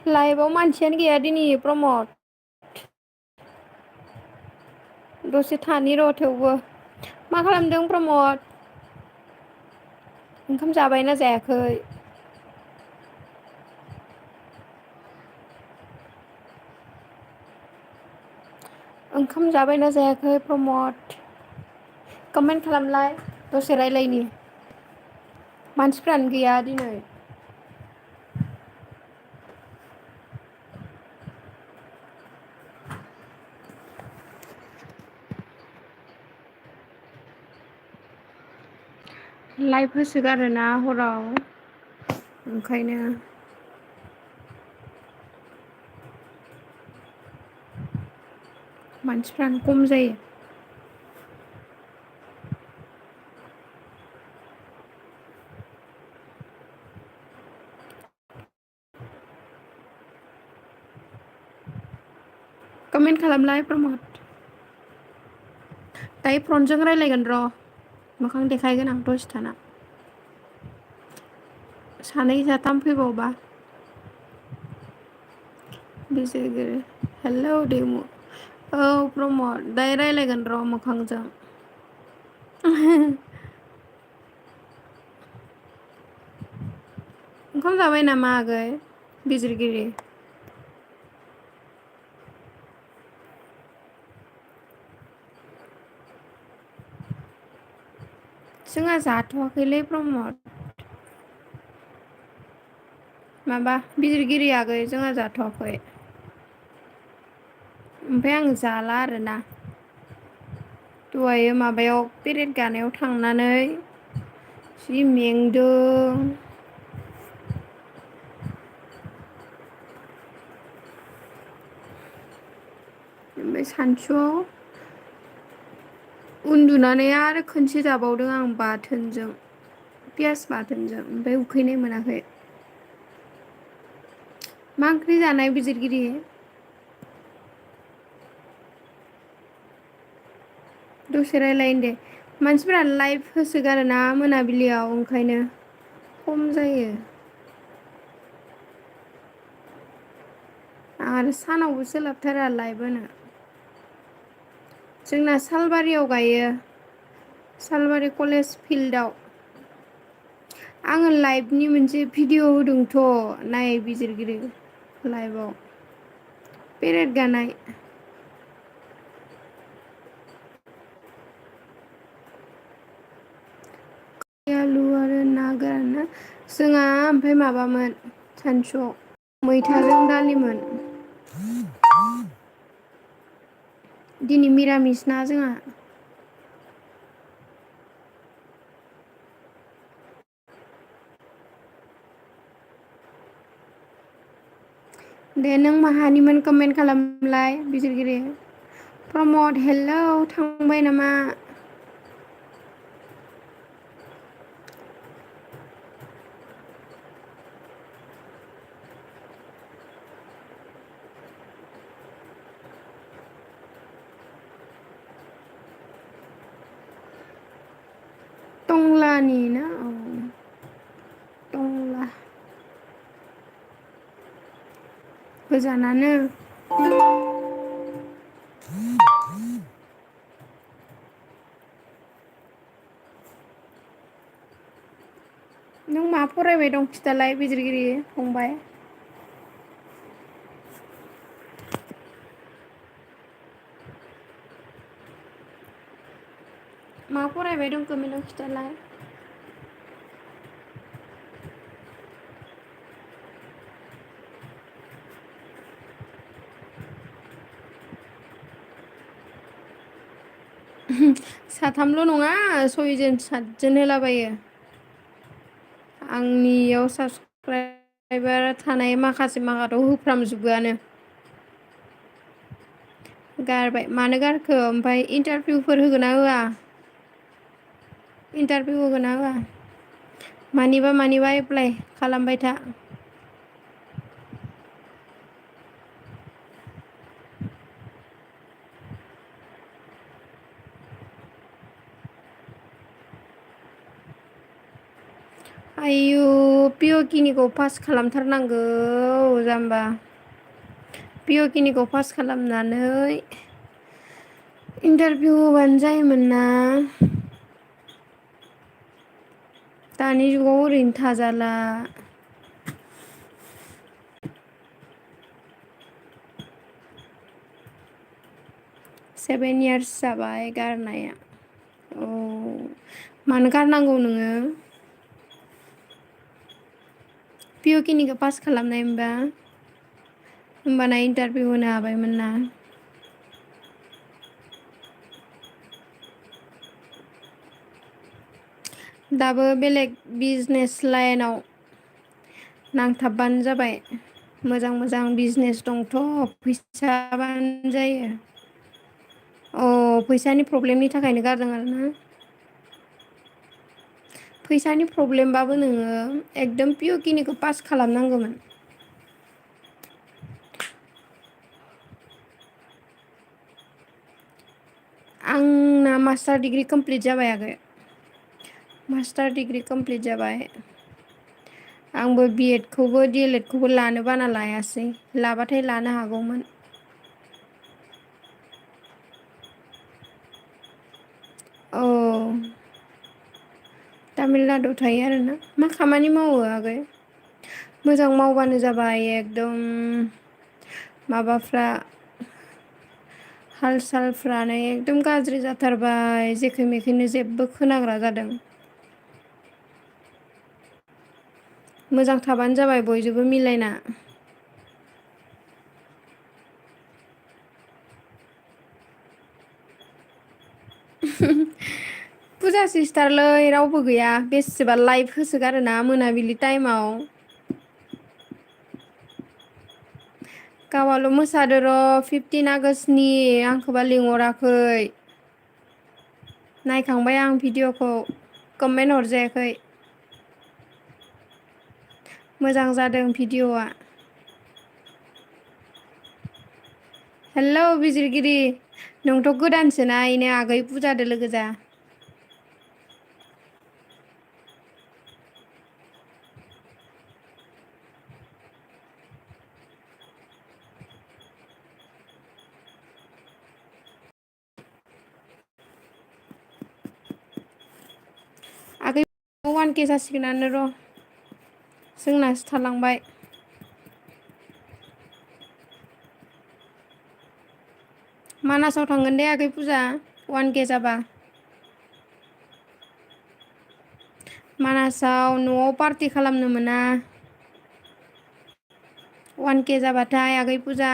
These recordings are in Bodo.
लाइभआव मानसियानो गैया दिनै प्रमद दसे थानि र' थेवबो मा खालामदों प्रमद ओंखाम जाबायना जायाखै ओंखाम जाबायना जायाखै प्रमद कमेन्ट खालामलाय दसे रायलायनि मानसिफ्रानो गैया दिनै लाइभ होसोगारोना हराव ओंखायनो मानसिफ्रानो खम जायो कमेन्ट खालामलाय प्रमद दायो फनजों रायलायगोन र' मोखां देखायगोन आं दसे थाना सानै साथाम फैबावबा बिजयगिरि हेलौ दैमु औ प्रमद दायो रायलायगोन र' मोखांजों ओंखाम जाबाय नामा आगै बिजिरगिरि जोंहा जाथ'वाखैलै प्रमद माबा बिजिरगिरि आगै जोंहा जाथ'वाखै ओमफ्राय आं जाला आरोना दहायो माबायाव पेरेड गानायाव थांनानै जि मेंदों ओमफ्राय सानसुआव उन्दुनानै आरो खनसे जाबावदों आं बाथोनजों पियास बाथोनजों ओमफ्राय उखैनाय मोनाखै मा ओंख्रि जानाय बिजिरगिरि दसे रायलायनो दे मानसिफोरा लाइभ होसोगारोना मोनाबिलियाव ओंखायनो खम जायो आरो सानावबो सोलाबथारा लाइभ होनो जोंना सालबारियाव गायो सालबारि कलेज फिल्डआव आङो लाइभनि मोनसे भिडिअ' होदोंथ' नाय बिजिरगिरि लाइभआव पेरेड गानाय आलु आरो ना गोरान जोंहा ओमफ्राय माबामोन सानसुआव मैथाजों दालिमोन दिनै मिरामिस ना जोंहा दे नों माहानिमोन कमेन्ट खालामलाय बिजिरगिरि प्रमद हेलौ थांबाय नामा टंलानि ना औ टंला गोजानानो नों मा फरायबाय दं खिथालाय बिजिरगिरि फंबाय मा फरायबाय दं कमेन्टआव खिथालाय साथामल' नङा सयजन सातजन होलाबायो आंनियाव साबसक्राइबार थानाय माखाथ' होफ्रामजोबोआनो गारबाय मानो गारखो ओमफ्राय इन्टारभिउफोर होगोना होआ इन्टारभिउ होगोना होआ मानिबा एप्लाइ खालामबाय था आयु पिअ खिनिखौ पास खालामथारनांगौ जाम्बा पिअ खिनिखौ पास खालामनानै इन्टारभिउ होबानो जायोमोन ना। दानि जुगाव ओरैनो थाजाला। 7 इयार्स जाबाय गारनाया। औ मानो गारनांगौ नोङो? पिअ खिनिखौ पास खालामनाय मोनबा होमबाना इन्टारभिउ होनो हाबायमोन ना। दाबो बेलेग बिजनेस लाइनाव नांथाबबानो जाबाय। मोजां मोजां बिजनेस दंथ' फैसाबानो जायो। अ फैसानि प्रब्लेमनि थाखायनो गारदों आरोना। फैसानि प्रब्लेमबाबो नोङो एकदम पिअ खिनिखौ पास खालामनांगौमोन। आंना मास्टार डिग्रि कमप्लिट जाबाय आगै। मास्टार डिग्रि कमप्लिट जाबाय। आंबो बिएड खौबो डिएलएड खौबो लानो बाना लायासै लाबाथाय लानो हागौमोन। औ तामिलनाडुआव थायो आरोना। मा खामानि मावो आगै? मोजां मावबानो जाबाय एकदम माबाफ्रा हाल सालफ्रानो एकदम गाज्रि जाथारबाय जेखे मेखैनो जेबो खोनाग्रा जादों। मोजां थाबानो जाबाय बयजोंबो मिलायना। फुजा सिस्टारलै रावबो गैया बेसेबा लाइभ होसोगारोना मोनाबिलि टाइमाव। गावहाल' मोसादो र' 15 आगष्टनि आंखौबा लिंहराखै। नायखांबाय आं भिडिअ'खौ कमेन्ट हरजायाखै। मोजां जादों भिडिअ'आ। हेलौ बिजिरगिरि नोंथ' गोदानसोना इनो आगै फुजादो लोगो जा। आगै 1K जासिगोनानो र' जोंनासो थालांबाय। मानासाव थांगोन दे आगै फुजा 1K जाबा। मानासाव न'आव पार्टि खालामनो मोना। 1K जाबाथाय आगै फुजा।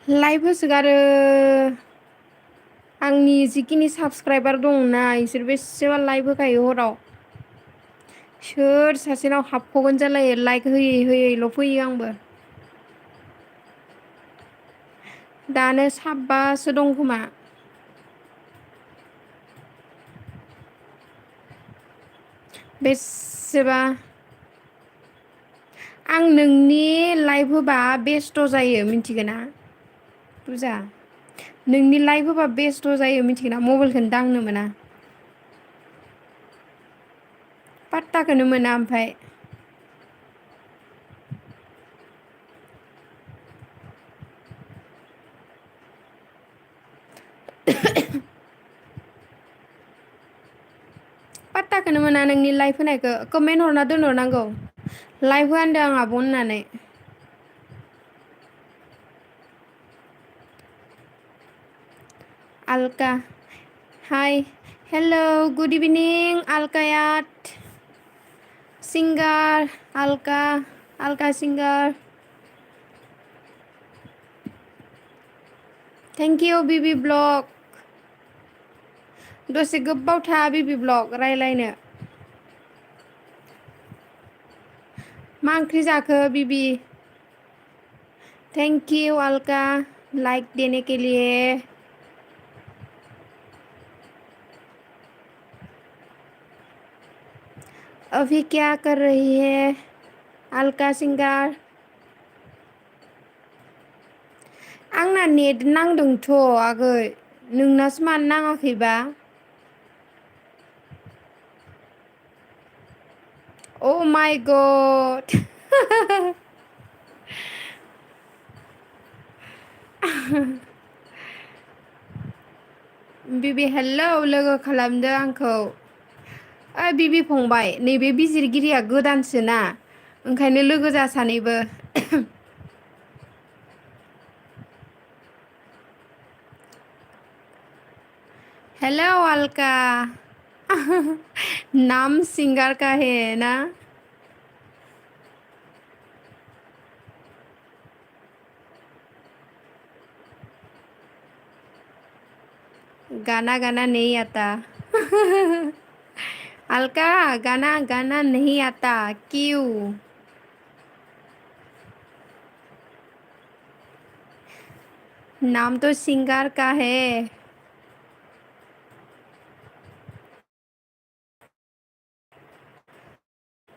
लाइभ होसोगारो आंनि जिखिनि साबसक्राइबार दंना इसोर बेसेबा लाइभ होखायो हराव। सोर सासेनाव हाबख'गोन जालायो लाइक होयै होयैल' फैयो आंबो। दानो साबासो दं खोमा। बेसेबा आं नोंनि लाइभ होबा बेस्थ' जायो मिथिगोना फुजा। नोंनि लाइभ होबा बेस्थ' जायो मिथिगोना मबाइलखौनो दांनो मोना। पात्ताखौनो मोना ओमफ्राय। पात्ताखौनो मोना नोंनि लाइभ होनायखौ कमेन्ट हरना दोनहरनांगौ लाइभ होआ होनदों आं आब' होननानै। आलका हाय हेल' गुड इभिनिं आलकायाट सिंगार आलका आलका सिंगार। थेंक इउ बिबि ब्लग दसे गोबाव था बिबि ब्लग रायलायनो मा ओंख्रि जाखो बिबि थैंक यू अलका लाइक देने के लिए अभी क्या कर रही है अलका सिंगार आंना नेट नांदोंथ' आगै नोंनासो मानो नाङाखैबा ओ माय गड बिबि हेलौ लोगो खालामदो आंखौ ओइ बिबि फंबाय नैबे बिजिरगिरिया गोदानसोना ओंखायनो लोगो जा सानैबो हेलौ अलका नाम सिंगार का है ना गाना गाना नहीं आता अलका गाना गाना नहीं आता क्यों नाम तो सिंगार का है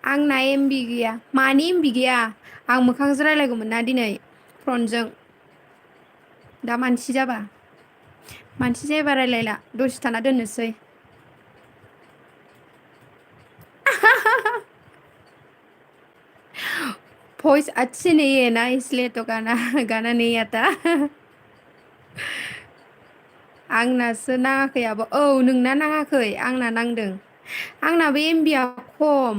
आंना एमबि गैया मानि एमबि गैया आं मोखांजों रायलायगौमोन ना दिनै फनजों दा मानसि जायोबा रायलायला दसे थाना दोननोसै वॉइस अच्छी नहीं है ना इसलिए तो गाना गाना नहीं आता आंनासो नाङाखै आब' औ नोंना नाङाखै आंना नांदों आंनाबो एमबिया खम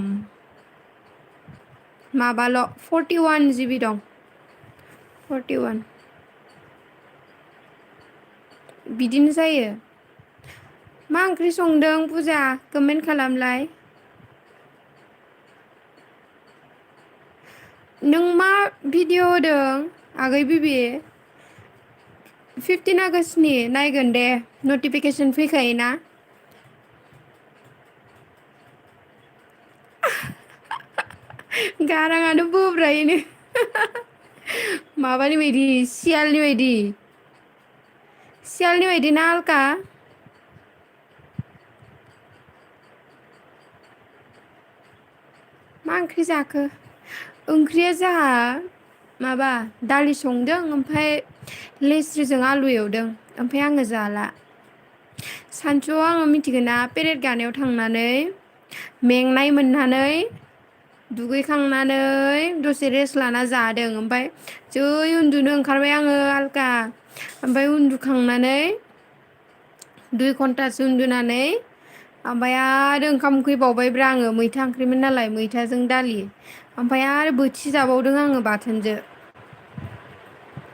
माबाल' 41 जिबि दं 41 बिदिनो जायो मा ओंख्रि संदों पुजा कमेन्ट खालामलाय नों मा भिडिअ होदों आगै बिबि 15 आगष्टनि नायगोन दे नटिफिकेसन फैखायोना गाराङानो बोब्रायैनो माबानि बायदि सियालनि बायदि ना अलका मा ओंख्रि जाखो ओंख्रिया जाहा माबा दालि संदों ओमफ्राय लेस्रिजों आलु एवदों ओमफ्राय आङो जाला सानसुआव आङो मिथिगोना पेरेड गानायाव थांनानै मेंनाय मोननानै दुगैखांनानै दसे रेस्ट लाना जादों ओमफ्राय जै उन्दुनो ओंखारबाय आङो आलका ओमफ्राय उन्दुखांनानै 2 घन्टासो उन्दुनानै ओमफ्राय आरो ओंखाम उखैबावबायब्रा आङो मैथा ओंख्रिमोन नालाय मैथाजों दालि ओमफ्राय आरो बोथि जाबावदों आङो बाथोनजों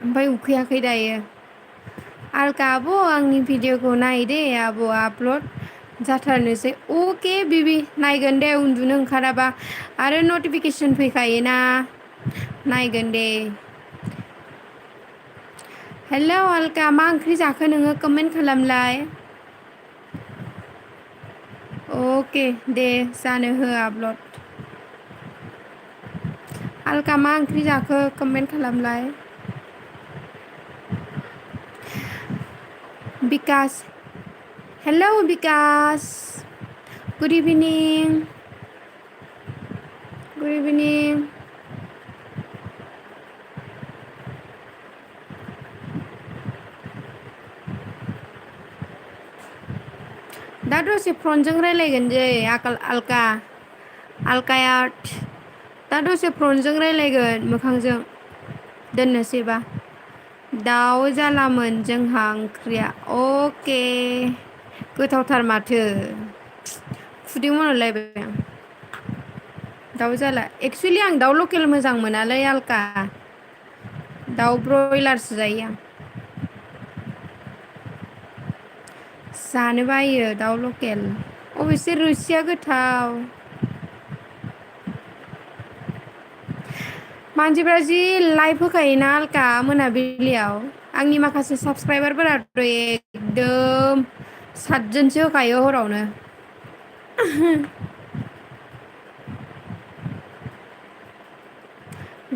ओमफ्राय उखैयाखै दायो आलका आब' आंनि भिडिअखौ नाय दे आब' आपलड जाथारनोसै अके बिबि नायगोन दे उन्दुनो ओंखाराबा आरो नटिफिकेसन फैखायोना नायगोन दे हेलौ अलका मा ओंख्रि जाखो नोङो कमेन्ट खालामलाय अके दे जानो हो आपलड अलका मा ओंख्रि जाखो कमेन्ट खालामलाय बिकास हेलौ बिकास गुड इभिनिं गुड इभिनिं दा दसे फनजों रायलायगोन जै अलका आलकायाट दा दसे फनजों रायलायगोन मोखांजों दोननोसैबा दाउ जालामोन जोंहा ओंख्रिया अके गोथावथार माथो खुदै मनहरलायबाय आं दाउ जाला एक्सुवेलि आं दाउ लकेल मोजां मोनालै आलका दाउ ब्रयलारसो जायो आं जानो बायो दाउ लकेल अबयसे रोसिया गोथाव मानसिफ्रा जि लाइभ होखायोना आलका मोनाबिलियाव आंनि माखासे साबसक्राइबारफोराथ' एकदम 7 जनसो होखायो हरावनो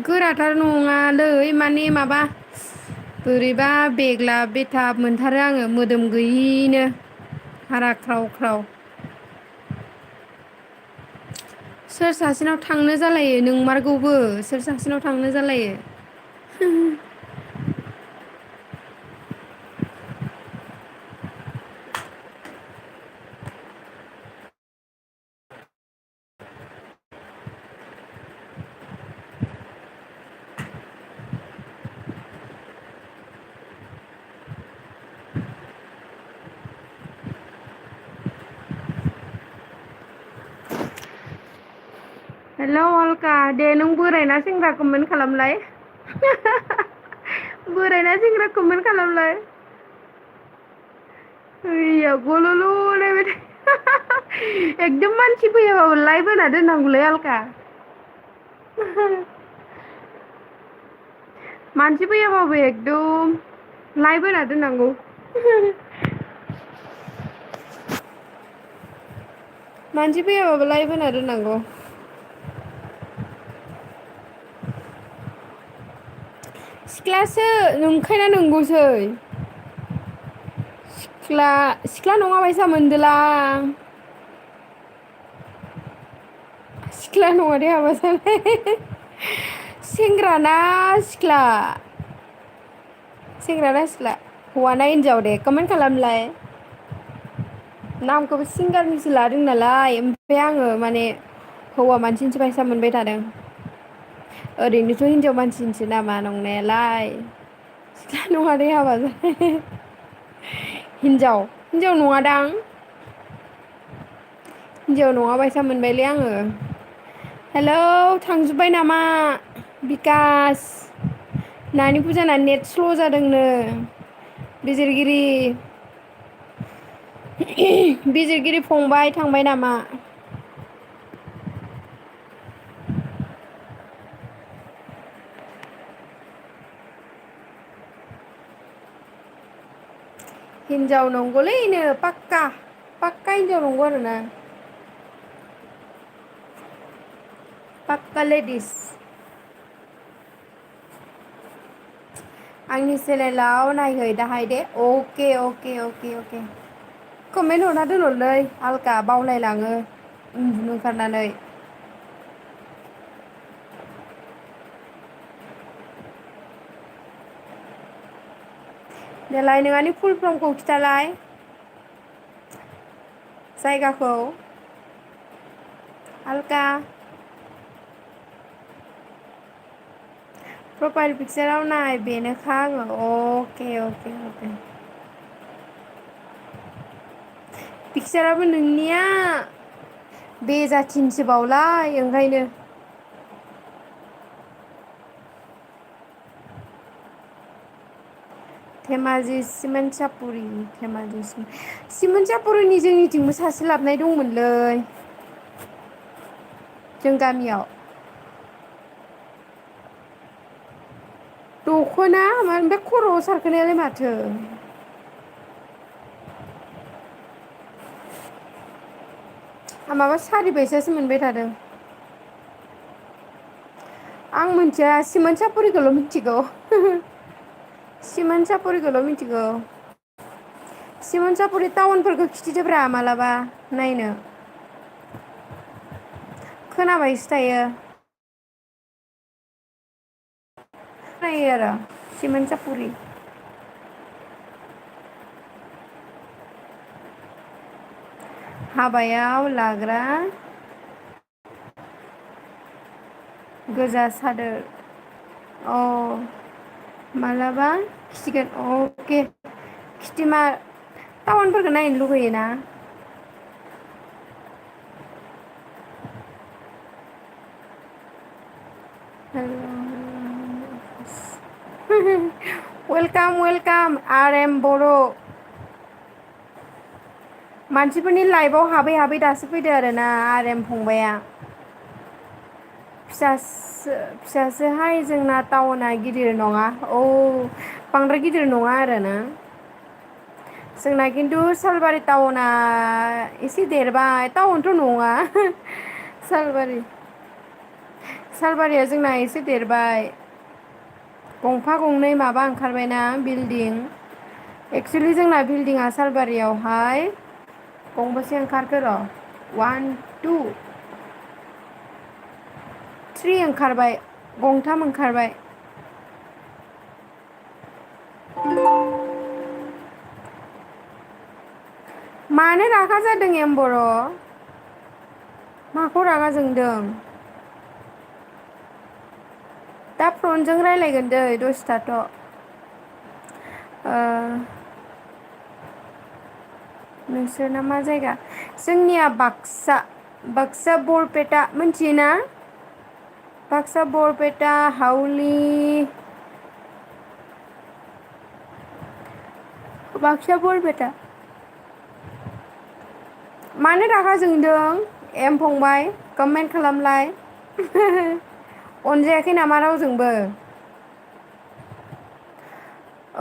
गोराथार नङालै माने माबा बोरैबा बेग्ला बेथाब मोनथारो आङो मोदोम गैयिनो हारा ख्राव ख्राव सोर सासेनाव थांनो जालायो नोंमारगौबो सोर सासेनाव थांनो जालायो हेल' अलका दे नों बोरायना सेंग्रा कमेन्ट खालामलाय बोरायना सेंग्रा कमेन्ट खालामलाय ओइया गल'ल' एकदम मानसि फैयाबाबो लाइभ होना दोननांगौलै आलका मानसि फैयाबाबो एकदम लाइभ होना दोननांगौ मानसि फैयाबाबो लाइभ होना दोननांगौ सिख्लासो नंखायना नंगौसै सिख्ला सिख्ला नङाबायसा मोनदोलां सिख्ला नङा दे हाबा जानाय सेंग्राना सिख्ला सेंग्रा ना सिख्ला हौवा ना हिनजाव दे कमेन्ट खालामलाय नामखौबो सिंगारनिसो लादों नालाय ओमफ्राय आङो माने हौवा मानसिनिसो बायसा मोनबाय थादों ओरैनोथ' हिनजाव मानसिनिसो नामा नंनायालाय सिख्ला नङा दे हाबा जानाय हिनजाव हिनजाव नङादां हिनजाव नङाबायसा मोनबायलै आङो हेलौ थांजोब्बाय नामा बिकास नानि फुजाना नेट स्ल' जादोंनो बिजिरगिरि बिजिरगिरि फंबाय थांबाय नामा हिनजाव नंगौलैनो पाक्का पाक्का हिनजाव नंगौ आरोना पाक्का लेडिस आंनि चेनेलाव नायहै दाहाय दे अके अके अके अके कमेन्ट हरना दोनहरलै आलका बावलायलाङो उन्दुनो ओंखारनानै देलाय नोंहानि फुल फर्मखौ खिथालाय जायगाखौ आलका प्रफाइल पिकचाराव नाय बेनोखा आङो अके अके अके पिकचाराबो नोंनिया बेजाथिनिसो बावलाय ओंखायनो धेमाजि सिमेन्ट सापुरि धेमाजि सिमेन्ट सापुरिनि जोंनिथिंबो सासे लाबोनाय दंमोनलै जों गामियाव दख'ना ओमफ्राय खर'आव सारखोनायालाय माथो माबा सारि बायसासो मोनबाय थादों आं मिथिया सिमोन साफरिखौल' मिथिगौ सिमोन साफरिखौल' मिथिगौ सिमोन साफरि टाउनफोरखौ खिथिदोब्रा मालाबा नायनो खोनाबायसो थायो खोनायो आरो सिमोन साफुरि हाबायाव लाग्रा गोजा सादोर अ मालाबा खिथिगोन अके खिथिमा टाउनफोरखौ नायनो लुगैयोना वेलकाम वेलकाम आर एम बर' मानसिफोरनि लाइफआव हाबै हाबै दासो फैदो आरोना आर एम फंबाया फिसासोहाय जोंना टाउना गिदिर नङा औ बांद्राय गिदिर नङा आरोना जोंना खिन्थु सालबारि टाउना एसे देरबाय टाउनथ' नङा सालबारि सालबारिया जोंना एसे देरबाय गंफा गंनै माबा ओंखारबायना बिल्डिं एक्सुलि जोंना बिल्डिंआ सालबारियावहाय गंबेसे ओंखारखो र' 1 2 3 ओंखारबाय गंथाम ओंखारबाय मानो रागा जादों एम्बर' माखौ रागा जोंदों दा फनजों रायज्लायगोन दै दसे थाथ' नोंसोरना मा जायगा जोंनिया बाक्सा बरपेटा मिथियोना बाक्सा बरपेटा हाउलि बाक्सा बरपेटा मानो रागा जोंदों एम फंबाय कमेन्ट खालामलाय अनजायाखै नामा रावजोंबो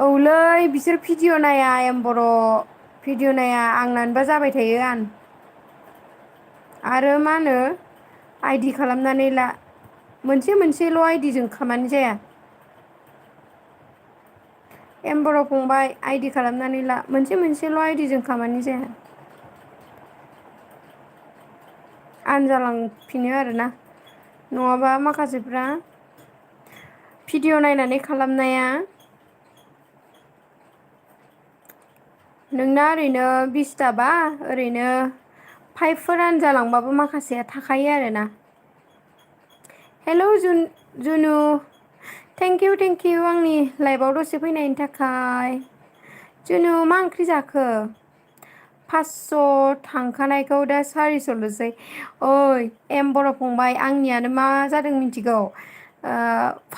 औलै बिसोर भिडिअ' नाया एम बर' भिडिअ' नाया आंनानोबा जाबाय थायो आरो मा होनो आइदि खालामनानै ला मोनसेल' आइडिजों खामानि जाया एमबर' फंबाय आइदि खालामनानै ला मोनसेल' आइडिजों खामानि जाया आनजालांफिनो आरोना नङाबा माखासेफ्रा भिडिअ' नायनानै खालामनाया नोंना ओरैनो 20थाबा ओरैनो 5फोर आनजालांबाबो माखासेया थाखायो आरोना हेल' जुनु थेंक इउ आंनि लाइफआव दसे फैनायनि थाखाय जुनु मा ओंख्रि जाखो 500 थांखानायखौ दा 400ल'सै ओइ एम बर' फंबाय आंनियानो मा जादों मिथिगौ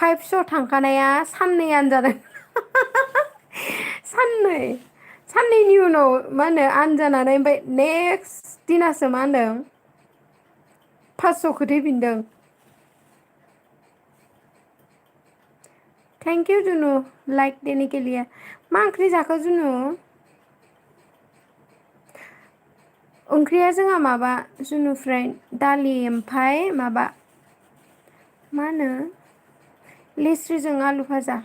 500 थांखानाया साननैयानो जादों साननैनि उनाव मा होनो आनजानानै ओमफ्राय नेक्स्ट दिनासो मा होनदों 500 खोथैफिनदों थेंक इउ जुनु लाइक देने के लिए मा ओंख्रि जाखो जुनु ओंख्रिया जोंहा माबा जुनु फ्रेन्ड दालि ओमफाय माबा मा होनो लेस्रिजों आलु भाजा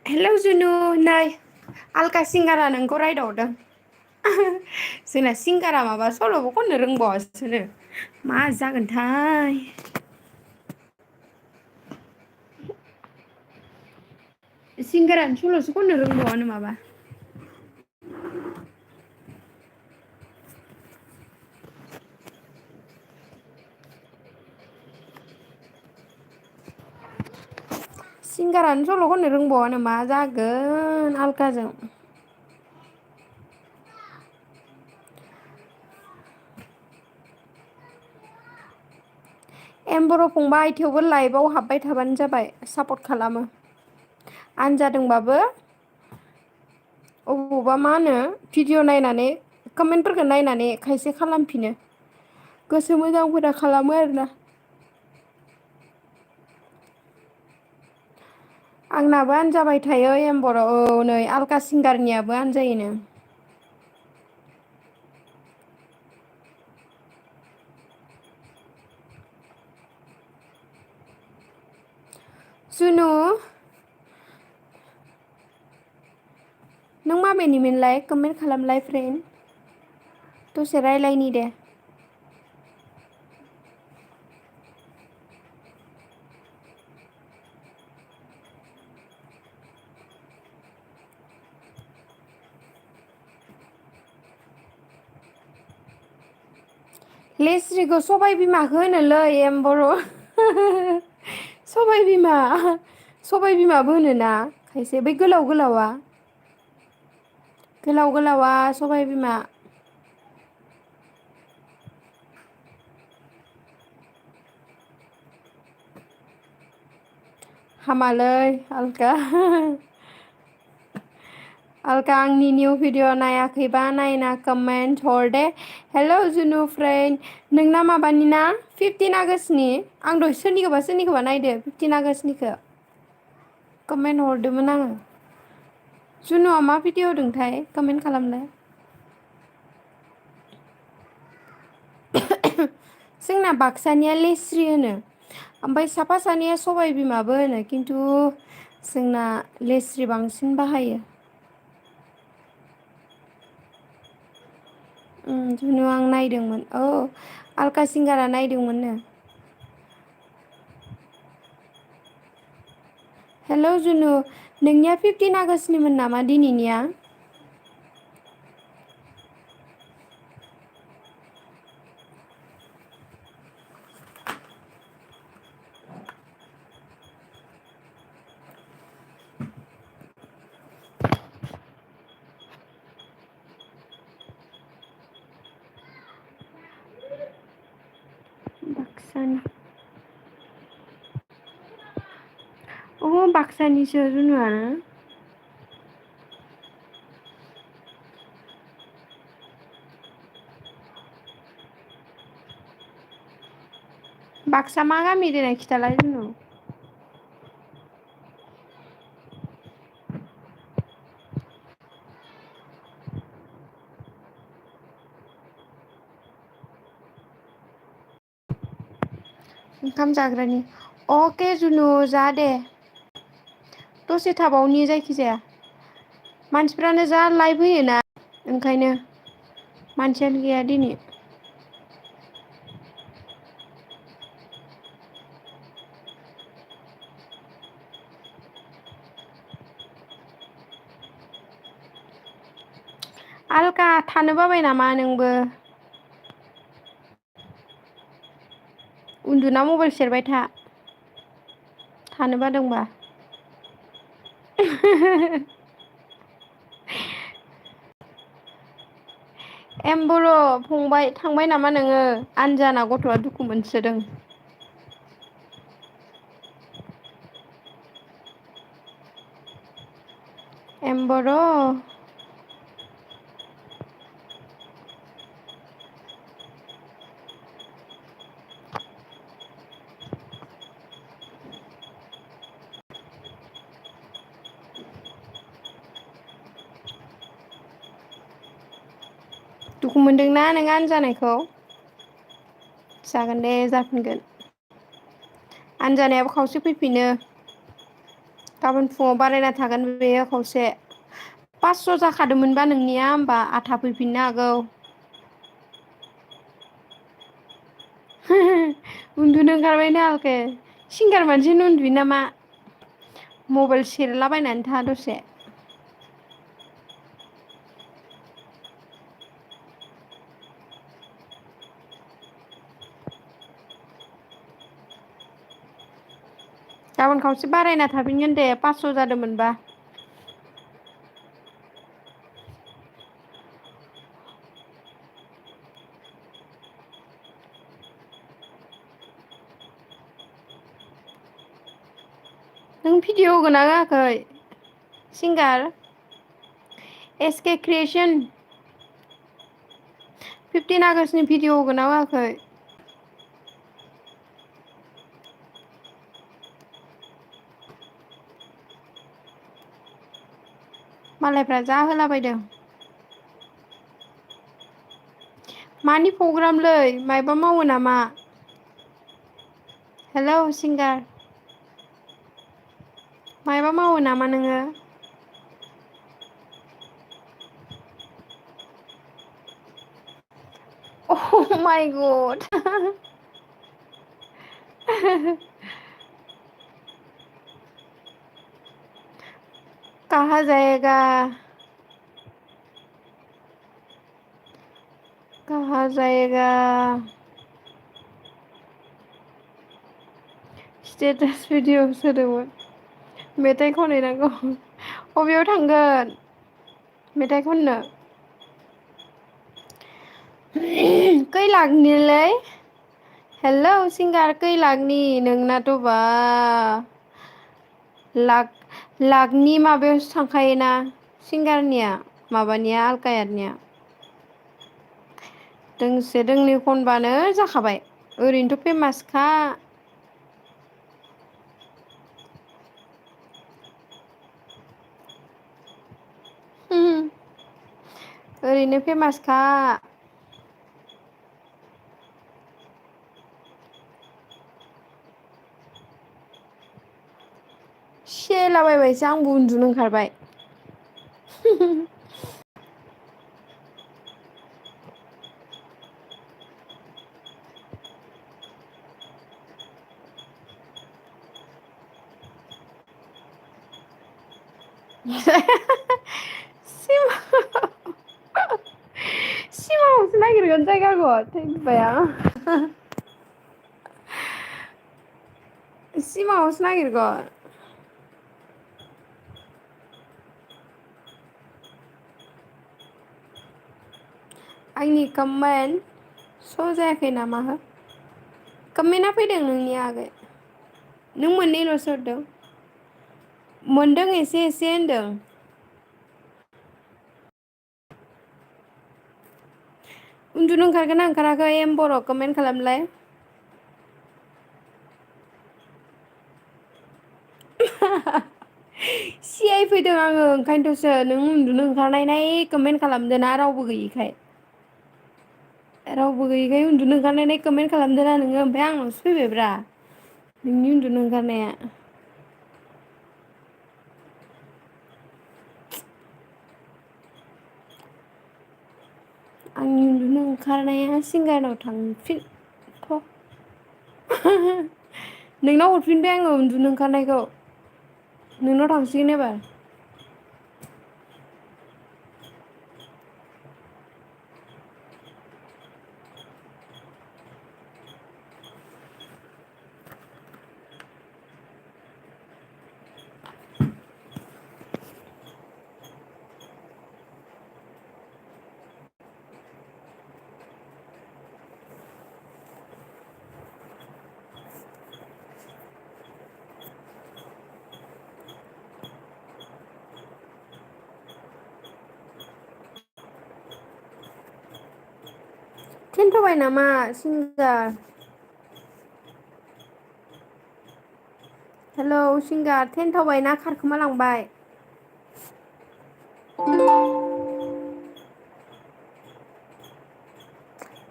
हेलौ जुनु नै आलका सिंगारा नोंखौ रायदावदों जोंना सिंगारा माबा सल'बो खननो रोंबावासोनो मा जागोनथाय सिंगारानो सल'सो खननो रोंबावानो माबा सिंगारानो सल' खननो रोंबावानो मा जागोन आलकाजों एमबर' फंबाय थेवबो लाइभआव हाबबाय थाबानो जाबाय सापर्ट खालामो आनजादोंबाबो अबावबा मा होनो भिडिअ' नायनानै कमेन्टफोरखौ नायनानै खायसे खालामफिनो गोसो मोजांफोरा खालामो आरोना आंनाबो आनजाबाय थायो एमबर' औ नै आलका सिंगारनियाबो आनजायोनो जुनु नों माबेनिमोनलाय कमेन्ट खालामलाय फ्रेन्ड दसे रायलायनि दे लेस्रिखौ सबाय बिमाखौ होनोलै एमबर' सबाय बिमाबो होनोना खायसे बै गोलाव गोलावा गोलाव गोलावा सबाय बिमा। हामालै आलका आलका आंनि निउ भिडिअ नायाखैबा नायना कमेन्ट हर दे। हेल' जुनु फ्रेन्ड नोंना माबानि ना 15 आगष्टनि आं दहाय सोरनिखौबा नायदो 15 आगष्टनिखौ कमेन्ट हरदोंमोन आङो। जुनुआ मा भिडिअ होदोंथाय कमेन्ट खालामलाय। जोंना बाक्सानिया लेस्रि होनो ओमफ्राय साफा सानैया सबाय बिमाबो होनो खिन्थु जोंना लेस्रि बांसिन बाहायो। जुनु आं नायदोंमोन औ आलका सिंगारा नायदोंमोननो। हेल' जुनु नोंनिया 15 आगष्टनिमोन नामा दिनैनिया? बाक्सानि अ बाक्सानिसो जुनुआ। बाक्सा मा गामि देनाय खिथालाय जुनु? ओंखाम जाग्रानि अके जुनु जा दे। दसे थाबावनि जायखिजाया मानसिफ्रानो जा लाइभ होयोना ओंखायनो मानसियानो गैया दिनै। आलका थानो बाबाय नामा नोंबो? उन्दुना मबाइल सेरबाय था थानो बादोंबा। एम्बर' फंबाय थांबाय नामा नोङो आनजाना गथ'आ दुखु मोनसोदों। एम्बर' दुखु मोनदोंना नों आनजानायखौ? जागोन दे जाफिनगोन। आनजानायाबो खावसे फैफिनो। गाबोन फुङाव बारायना थागोन बेयो खावसे। 500 जाखादोंमोनबा नोंनिया होमबा आथा फैफिननो हागौ। उन्दुनो ओंखारबायनो आलके सिंगार मानसिनो उन्दुयो नामा? मबाइल सेरलाबायनानै था दसे। गाबोन खावसे बारायना थाफिनगोन दे 500 जादोंमोनबा। नों भिडिअ होगोना होआखै सिंगार? एसके क्रिएसन 15 आगष्टनि भिडिअ होगोना होआखै? मालायफ्रा जा होलाबायदों। मानि प्रग्रामलै मायबा मावो नामा? हेलौ सिंगार मायबा मावो नामा नोङो? अ माइ गड कहाँ जाएगा कहाँ जाएगा? स्टेटास भिडिअ होदोंमोन मेथाइ खनहैनांगौ। अबेयाव थांगोन मेथाइ खननो खै लाखनिलै हेलौ सिंगार खै लाखनि नोंनाथ' बा लाखनि माबायावसो थांखायोना सिंगारनिया माबानिया आलकायारनिया दोंसे दोंनै खनबानो जाखाबाय ओरैनोथ' फेमासखा ओरैनो फेमासखा सेलाबायबायसो आंबो उन्दुनो ओंखारबाय सिमाङावसो नागिरगोन जायगाखौ थै बिबाया सिमाङावसो नागिरगोन आंनि कमेन्ट स' जायाखै नामा हो कमेन्टआ फैदों नोंनिया आगै नों मोननैल'सो हरदों मोनदों एसे एसे होनदों उन्दुनो ओंखारगोना ओंखाराखै एम बर' कमेन्ट खालामलाय सि आइ फैदों आङो ओंखायनोथ'सो नों उन्दुनो ओंखारनायनाय कमेन्ट खालामदों ना रावबो गैयिखाय रावबो गैयैखाय उन्दुनो ओंखारनायनाय कमेन्ट खालामदोंना नोङो ओमफ्राय आंनावसो फैबायब्रा नोंनि उन्दुनो ओंखारनाया आंनि उन्दुनो ओंखारनाया सिंगारनाव थांफिन थ' नोंनाव हरफिनबाय आङो उन्दुनो ओंखारनायखौ नोंनाव थांसिगोन एबार थेनथ'बाय नामा सिंगार हेलौ सिंगार थेनथावबायना खारखोमालांबाय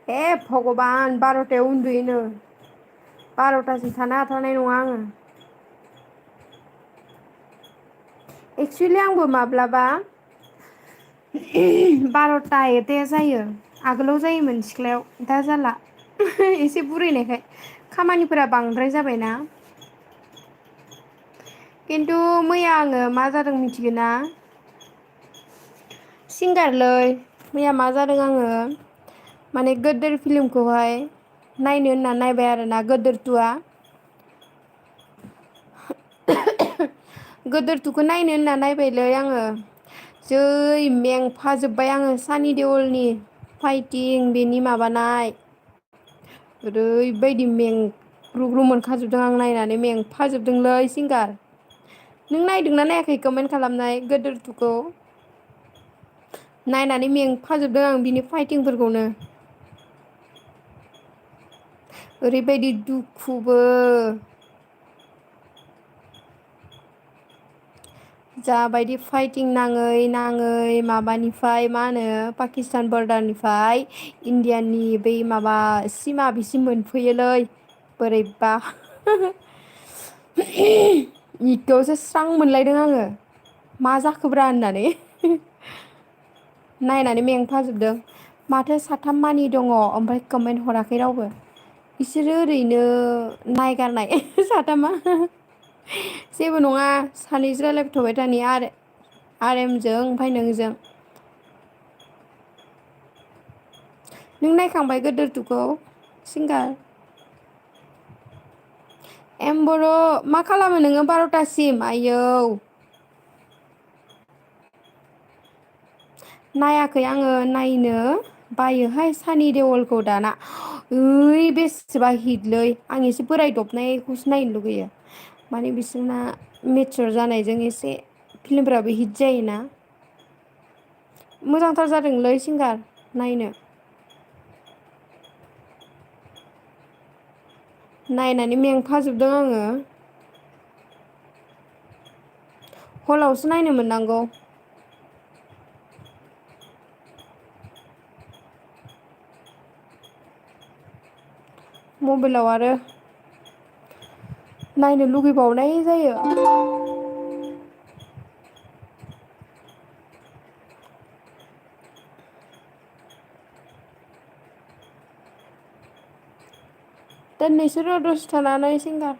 हे भगबान 12थायाव उन्दुयोनो 12थासिम थानो हाथारनाय नङा आङो एक्सुवेलि आंबो माब्लाबा 12था 1 जायो आगोलाव जायोमोन सिख्लायाव दा जाला एसे बुरिनायखाय खामानिफोरा बांद्राय जाबायना खिन्थु मैया आङो मा जादों मिथिगोना सिंगारलै मैया मा जादों आङो माने गोदोर फिल्मखौहाय नायनो होनना नायबाय आरोना गोदोर 2आ गोदोर 2खौ नायनो होनना नायबायलै आङो जै मेंफाजोब्बाय आङो सानि देवलनि फाइटिं बेनि माबानाय ओरैबायदि मेंग्रुग्रु मोनखाजोबदों आं नायनानै मेंफाजोबदोंलै सिंगार नों नायदोंना नायाखै कमेन्ट खालामनाय गोदोर 2खौ नायनानै मेंफाजोबदों आं बिनि फाइटिंफोरखौनो ओरैबायदि दुखुबो जाबायदि फाइटिं नाङै नाङै माबानिफ्राय मा होनो पाकिस्तान बरडारनिफ्राय इण्डियानि बै माबा सिमा बिसिम मोनफैयोलै बोरैबा इखौसो स्रां मोनलायदों आङो मा जाखोब्रा होननानै नायनानै मेंफाजोबदों माथो 3 मानि दङ ओमफ्राय कमेन्ट हराखै रावबो बिसोरो ओरैनो नायगारनाय 3आ जेबो नङा सानैजों रायज्लायथ'बाय थानि आरेमजों ओमफ्राय नोंजों नों नायखांबाय गोदोर 2खौ सिंगार एम बर' मा खालामो नोङो 12थासिम आयौ नायाखै आङो नायनो बायोहाय सानि देवलखौ दाना ओइ बेसेबा हिटलै आं एसे बोरायदबनायखौसो नायनो लुगैयो माने बिसोरना मेच्यर जानायजों एसे फिल्मफ्राबो हिट जायोना मोजांथार जादोंलै सिंगार नायनो नायनानै मेंफाजोबदों आङो हलावसो नायनो मोननांगौ मबाइलाव आरो नायनो लुगैबावनाय जायो दोननोसै र' दसे थानानै सिंगार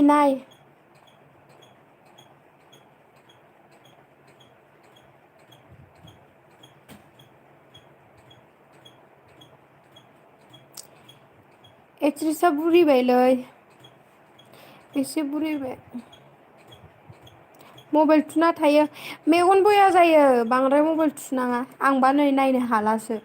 नाय एक्ट्रिसा बुरिबायलै एसे बुरिबाय मबाइल थुना थायो मेगन बया जायो बांद्राय मबाइल थुनाङा आंबा नै नायनो हालासो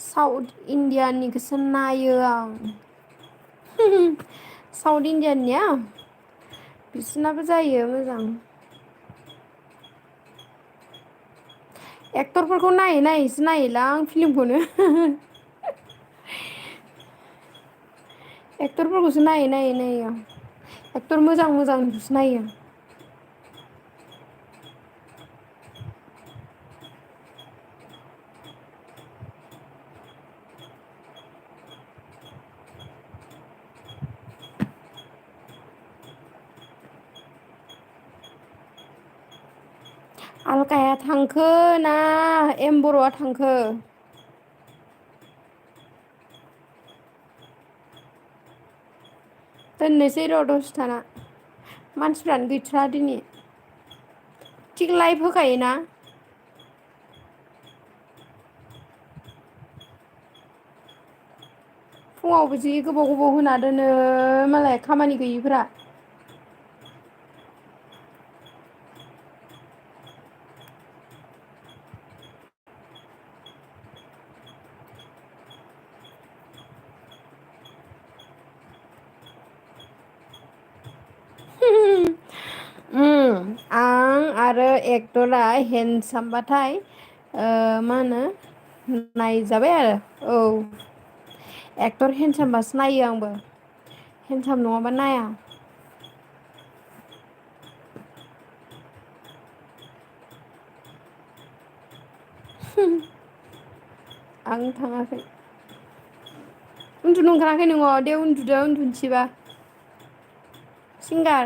साउथ इण्डियानिखौसो नायो आं साउथ इण्डियाननिया बिसोरनाबो जायो मोजां एक्टरफोरखौ नायै नायैसो नायोलां फिल्मखौनो एक्टरफोरखौसो नायै नायो एक्टर मोजां मोजांखौसो नायो आलखाया थांखो ना एम बर'आ थांखो दोननोसै र' दसे थाना मानसिफ्रानो गैथ्रा दिनै थिग लाइभ होखायोना फुङावबो जि गोबाव गोबाव होना दोनो मालाय खामानि गैयिफ्रा आं आरो एक्टरा हेन्डसामबाथाय मा होनो नायजाबाय आरो औ एक्टर हेन्डसामबासो नायो आंबो हेन्डसाम नङाबा नाया आं थाङाखै उन्दुनो ओंखाराखै नोङो दे उन्दुदो उन्दुनोसैबा सिंगार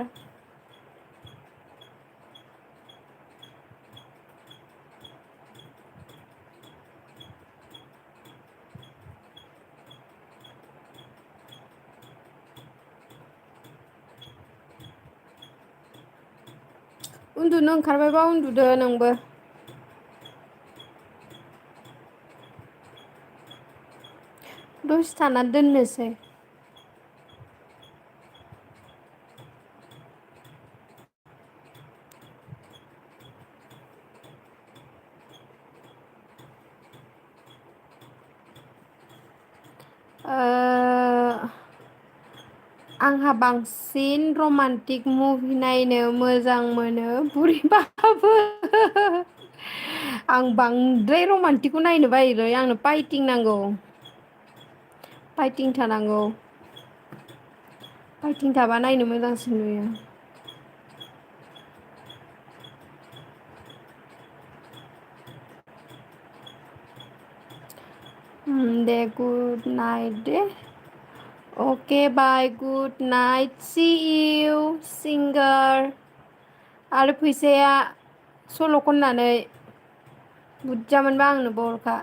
उन्दुनो ओंखारबायबा उन्दुदो नोंबो दसे थाना दोननोसै आंहा बांसिन रमान्टिक मुभि नायनो मोजां मोनो बुरैबाबो आं बांद्राय रमान्टिकखौ नायनो बायोलै आंनो फाइटिं नांगौ फाइटिं थानांगौ फाइटिं थाबा नायनो मोजांसिन नुयो दे गुड नाइट दे okay bye good night see you सिंगार आरो फैसाया सल' खननानै बुरजा मोनबा आंनोबो हरखा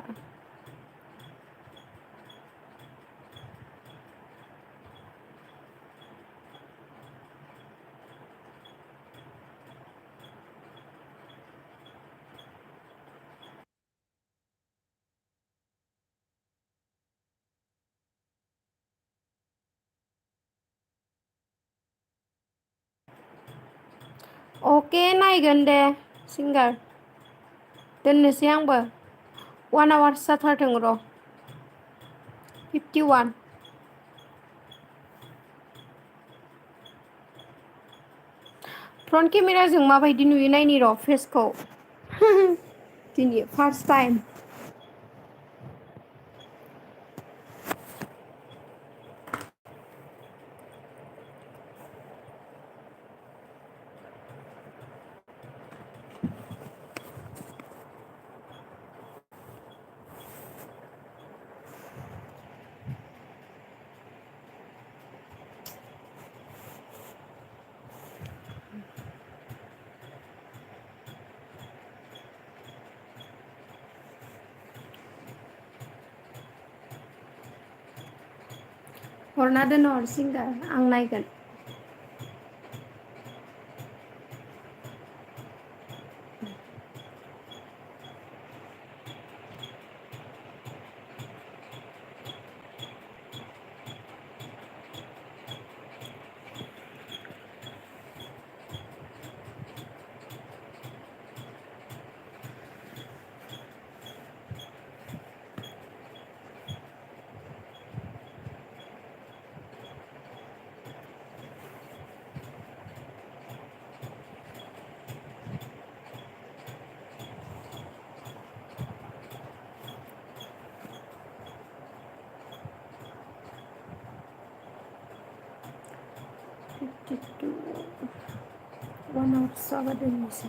अके नायगोन दे सिंगार दोननोसै आंबो 1 आवार्स जाथारथों र' 51 फ्रन्ट केमेराजों माबायदि नुयो नायनि र' फेसखौ दिनै फार्स्ट टाइम हरना दोनहर सिंगार आं नायगोन one hour जाबा दोननोसै